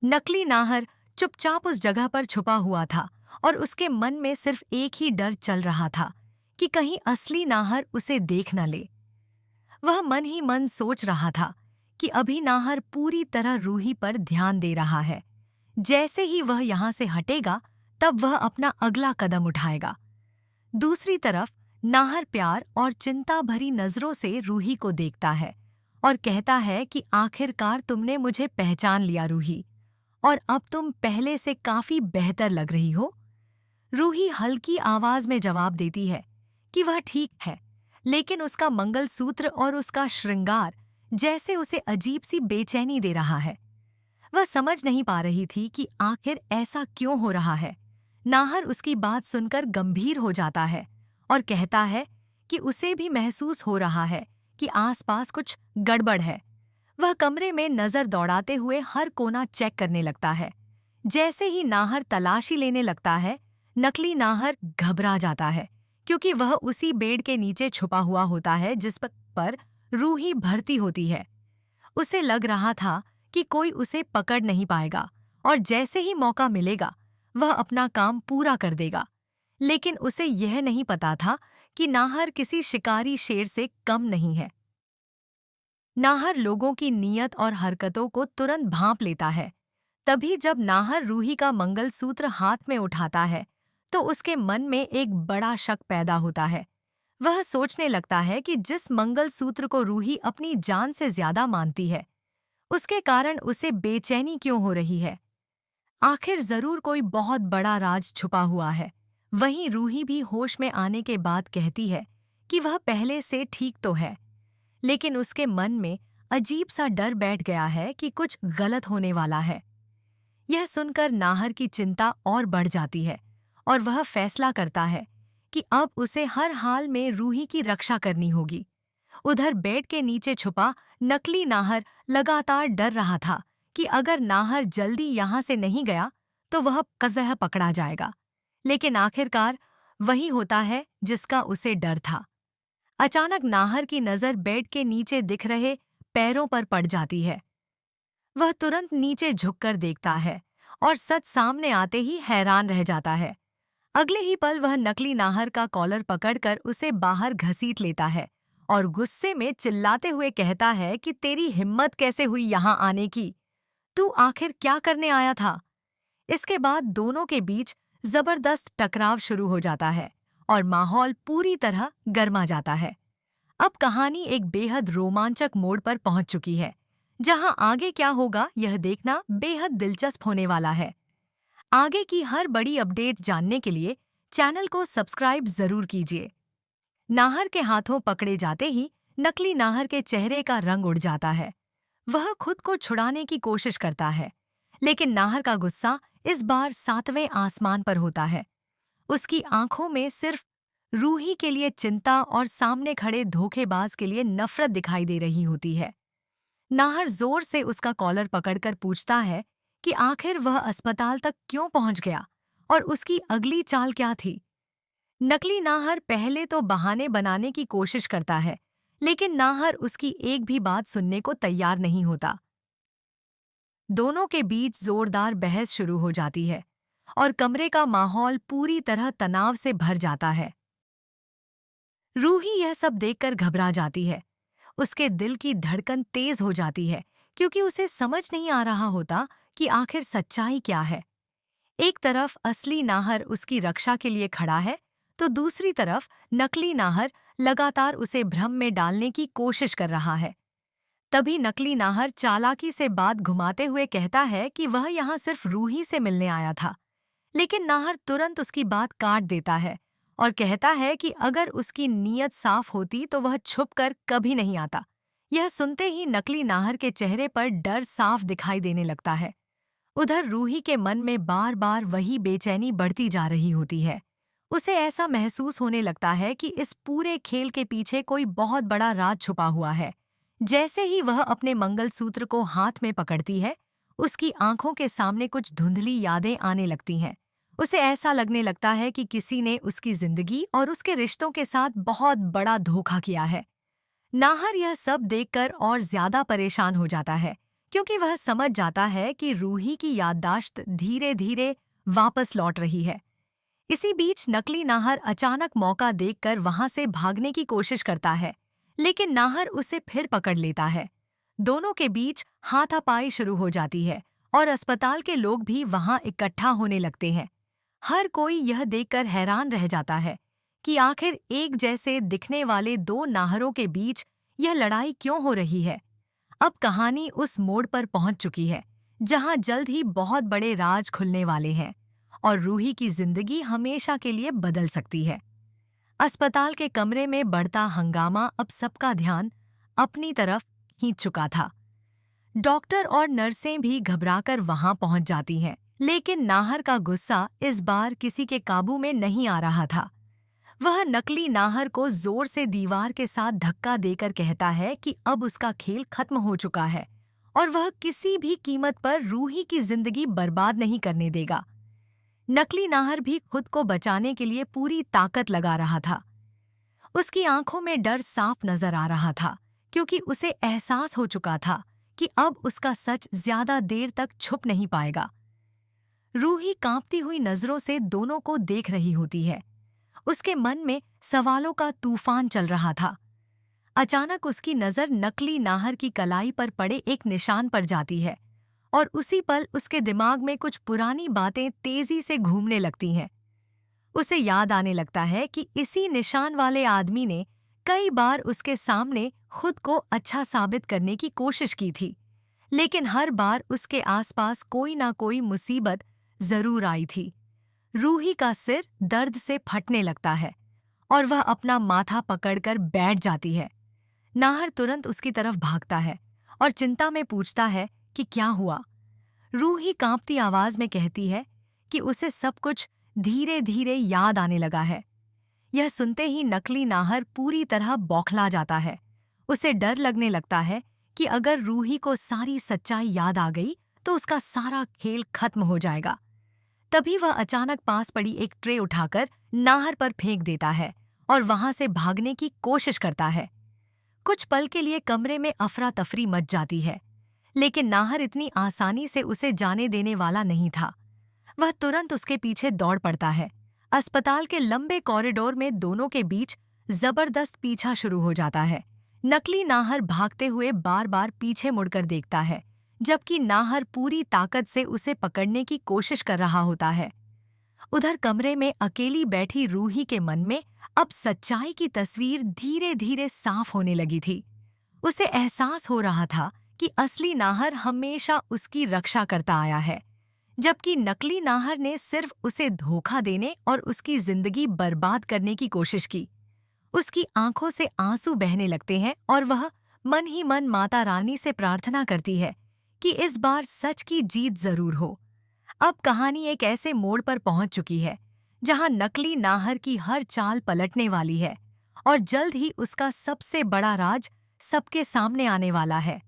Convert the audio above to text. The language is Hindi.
नकली नाहर चुपचाप उस जगह पर छुपा हुआ था और उसके मन में सिर्फ एक ही डर चल रहा था कि कहीं असली नाहर उसे देख न ले। वह मन ही मन सोच रहा था कि अभी नाहर पूरी तरह रूही पर ध्यान दे रहा है। जैसे ही वह यहाँ से हटेगा, तब वह अपना अगला कदम उठाएगा। दूसरी तरफ नाहर प्यार और चिंता भरी नजरों से रूही को देखता है और कहता है कि आखिरकार तुमने मुझे पहचान लिया रूही, और अब तुम पहले से काफी बेहतर लग रही हो। रूही हल्की आवाज में जवाब देती है कि वह ठीक है, लेकिन उसका मंगलसूत्र और उसका श्रृंगार जैसे उसे अजीब सी बेचैनी दे रहा है। वह समझ नहीं पा रही थी कि आखिर ऐसा क्यों हो रहा है। नाहर उसकी बात सुनकर गंभीर हो जाता है और कहता है कि उसे भी महसूस हो रहा है कि आसपास कुछ गड़बड़ है। वह कमरे में नजर दौड़ाते हुए हर कोना चेक करने लगता है। जैसे ही नाहर तलाशी लेने लगता है, नकली नाहर घबरा जाता है, क्योंकि वह उसी बेड के नीचे छुपा हुआ होता है जिस पर रूही भर्ती होती है। उसे लग रहा था कि कोई उसे पकड़ नहीं पाएगा और जैसे ही मौका मिलेगा वह अपना काम पूरा कर देगा। लेकिन उसे यह नहीं पता था कि नाहर किसी शिकारी शेर से कम नहीं है। नाहर लोगों की नीयत और हरकतों को तुरंत भांप लेता है। तभी जब नाहर रूही का मंगलसूत्र हाथ में उठाता है, तो उसके मन में एक बड़ा शक पैदा होता है। वह सोचने लगता है कि जिस मंगलसूत्र को रूही अपनी जान से ज्यादा मानती है, उसके कारण उसे बेचैनी क्यों हो रही है। आखिर जरूर कोई बहुत बड़ा राज छुपा हुआ है। वहीं रूही भी होश में आने के बाद कहती है कि वह पहले से ठीक तो है, लेकिन उसके मन में अजीब सा डर बैठ गया है कि कुछ गलत होने वाला है। यह सुनकर नाहर की चिंता और बढ़ जाती है और वह फैसला करता है कि अब उसे हर हाल में रूही की रक्षा करनी होगी। उधर बेड के नीचे छुपा नकली नाहर लगातार डर रहा था कि अगर नाहर जल्दी यहाँ से नहीं गया तो वह कज़ह पकड़ा जाएगा। लेकिन आखिरकार वही होता है जिसका उसे डर था। अचानक नाहर की नजर बेड के नीचे दिख रहे पैरों पर पड़ जाती है। वह तुरंत नीचे झुककर देखता है और सच सामने आते ही हैरान रह जाता है। अगले ही पल वह नकली नाहर का कॉलर पकड़कर उसे बाहर घसीट लेता है और गुस्से में चिल्लाते हुए कहता है कि तेरी हिम्मत कैसे हुई यहाँ आने की? तू आखिर क्या करने आया था? इसके बाद दोनों के बीच जबरदस्त टकराव शुरू हो जाता है और माहौल पूरी तरह गर्मा जाता है। अब कहानी एक बेहद रोमांचक मोड़ पर पहुंच चुकी है, जहां आगे क्या होगा यह देखना बेहद दिलचस्प होने वाला है। आगे की हर बड़ी अपडेट जानने के लिए चैनल को सब्सक्राइब जरूर कीजिए। नाहर के हाथों पकड़े जाते ही नकली नाहर के चेहरे का रंग उड़ जाता है। वह खुद को छुड़ाने की कोशिश करता है, लेकिन नाहर का गुस्सा इस बार सातवें आसमान पर होता है। उसकी आंखों में सिर्फ रूही के लिए चिंता और सामने खड़े धोखेबाज के लिए नफरत दिखाई दे रही होती है। नाहर जोर से उसका कॉलर पकड़कर पूछता है कि आखिर वह अस्पताल तक क्यों पहुंच गया और उसकी अगली चाल क्या थी। नकली नाहर पहले तो बहाने बनाने की कोशिश करता है, लेकिन नाहर उसकी एक भी बात सुनने को तैयार नहीं होता। दोनों के बीच जोरदार बहस शुरू हो जाती है और कमरे का माहौल पूरी तरह तनाव से भर जाता है। रूही यह सब देखकर घबरा जाती है। उसके दिल की धड़कन तेज हो जाती है, क्योंकि उसे समझ नहीं आ रहा होता कि आखिर सच्चाई क्या है। एक तरफ असली नाहर उसकी रक्षा के लिए खड़ा है, तो दूसरी तरफ नकली नाहर लगातार उसे भ्रम में डालने की कोशिश कर रहा है। तभी नकली नाहर चालाकी से बात घुमाते हुए कहता है कि वह यहाँ सिर्फ रूही से मिलने आया था। लेकिन नाहर तुरंत उसकी बात काट देता है और कहता है कि अगर उसकी नीयत साफ होती तो वह छुपकर कभी नहीं आता। यह सुनते ही नकली नाहर के चेहरे पर डर साफ दिखाई देने लगता है। उधर रूही के मन में बार बार वही बेचैनी बढ़ती जा रही होती है। उसे ऐसा महसूस होने लगता है कि इस पूरे खेल के पीछे कोई बहुत बड़ा राज छुपा हुआ है। जैसे ही वह अपने मंगलसूत्र को हाथ में पकड़ती है, उसकी आंखों के सामने कुछ धुंधली यादें आने लगती हैं। उसे ऐसा लगने लगता है कि किसी ने उसकी जिंदगी और उसके रिश्तों के साथ बहुत बड़ा धोखा किया है। नाहर यह सब देखकर और ज्यादा परेशान हो जाता है, क्योंकि वह समझ जाता है कि रूही की याददाश्त धीरे धीरे वापस लौट रही है। इसी बीच नकली नाहर अचानक मौका देखकर वहां से भागने की कोशिश करता है, लेकिन नाहर उसे फिर पकड़ लेता है। दोनों के बीच हाथापाई शुरू हो जाती है और अस्पताल के लोग भी वहां इकट्ठा होने लगते हैं। हर कोई यह देखकर हैरान रह जाता है कि आखिर एक जैसे दिखने वाले दो नाहरों के बीच यह लड़ाई क्यों हो रही है। अब कहानी उस मोड़ पर पहुंच चुकी है जहां जल्द ही बहुत बड़े राज खुलने वाले हैं और रूही की जिंदगी हमेशा के लिए बदल सकती है। अस्पताल के कमरे में बढ़ता हंगामा अब सबका ध्यान अपनी तरफ खींच चुका था। डॉक्टर और नर्सें भी घबराकर वहां पहुंच जाती हैं, लेकिन नाहर का गुस्सा इस बार किसी के काबू में नहीं आ रहा था। वह नकली नाहर को जोर से दीवार के साथ धक्का देकर कहता है कि अब उसका खेल खत्म हो चुका है और वह किसी भी कीमत पर रूही की जिंदगी बर्बाद नहीं करने देगा। नकली नाहर भी खुद को बचाने के लिए पूरी ताकत लगा रहा था। उसकी आंखों में डर साफ नजर आ रहा था, क्योंकि उसे एहसास हो चुका था कि अब उसका सच ज्यादा देर तक छुप नहीं पाएगा। रूही कांपती हुई नजरों से दोनों को देख रही होती है। उसके मन में सवालों का तूफान चल रहा था। अचानक उसकी नजर नकली नाहर की कलाई पर पड़े एक निशान पर जाती है और उसी पल उसके दिमाग में कुछ पुरानी बातें तेजी से घूमने लगती हैं। उसे याद आने लगता है कि इसी निशान वाले आदमी ने कई बार उसके सामने खुद को अच्छा साबित करने की कोशिश की थी, लेकिन हर बार उसके आसपास कोई ना कोई मुसीबत जरूर आई थी। रूही का सिर दर्द से फटने लगता है और वह अपना माथा पकड़कर बैठ जाती है। नाहर तुरंत उसकी तरफ भागता है और चिंता में पूछता है कि क्या हुआ। रूही कांपती आवाज में कहती है कि उसे सब कुछ धीरे धीरे याद आने लगा है। यह सुनते ही नकली नाहर पूरी तरह बौखला जाता है। उसे डर लगने लगता है कि अगर रूही को सारी सच्चाई याद आ गई तो उसका सारा खेल खत्म हो जाएगा। तभी वह अचानक पास पड़ी एक ट्रे उठाकर नाहर पर फेंक देता है और वहां से भागने की कोशिश करता है। कुछ पल के लिए कमरे में अफरा तफरी मच जाती है, लेकिन नाहर इतनी आसानी से उसे जाने देने वाला नहीं था। वह तुरंत उसके पीछे दौड़ पड़ता है। अस्पताल के लंबे कॉरिडोर में दोनों के बीच जबरदस्त पीछा शुरू हो जाता है। नकली नाहर भागते हुए बार बार पीछे मुड़कर देखता है, जबकि नाहर पूरी ताकत से उसे पकड़ने की कोशिश कर रहा होता है। उधर कमरे में अकेली बैठी रूही के मन में अब सच्चाई की तस्वीर धीरे धीरे साफ होने लगी थी। उसे एहसास हो रहा था कि असली नाहर हमेशा उसकी रक्षा करता आया है, जबकि नकली नाहर ने सिर्फ उसे धोखा देने और उसकी जिंदगी बर्बाद करने की कोशिश की। उसकी आंखों से आंसू बहने लगते हैं और वह मन ही मन माता रानी से प्रार्थना करती है कि इस बार सच की जीत जरूर हो। अब कहानी एक ऐसे मोड़ पर पहुंच चुकी है जहां नकली नाहर की हर चाल पलटने वाली है और जल्द ही उसका सबसे बड़ा राज सबके सामने आने वाला है।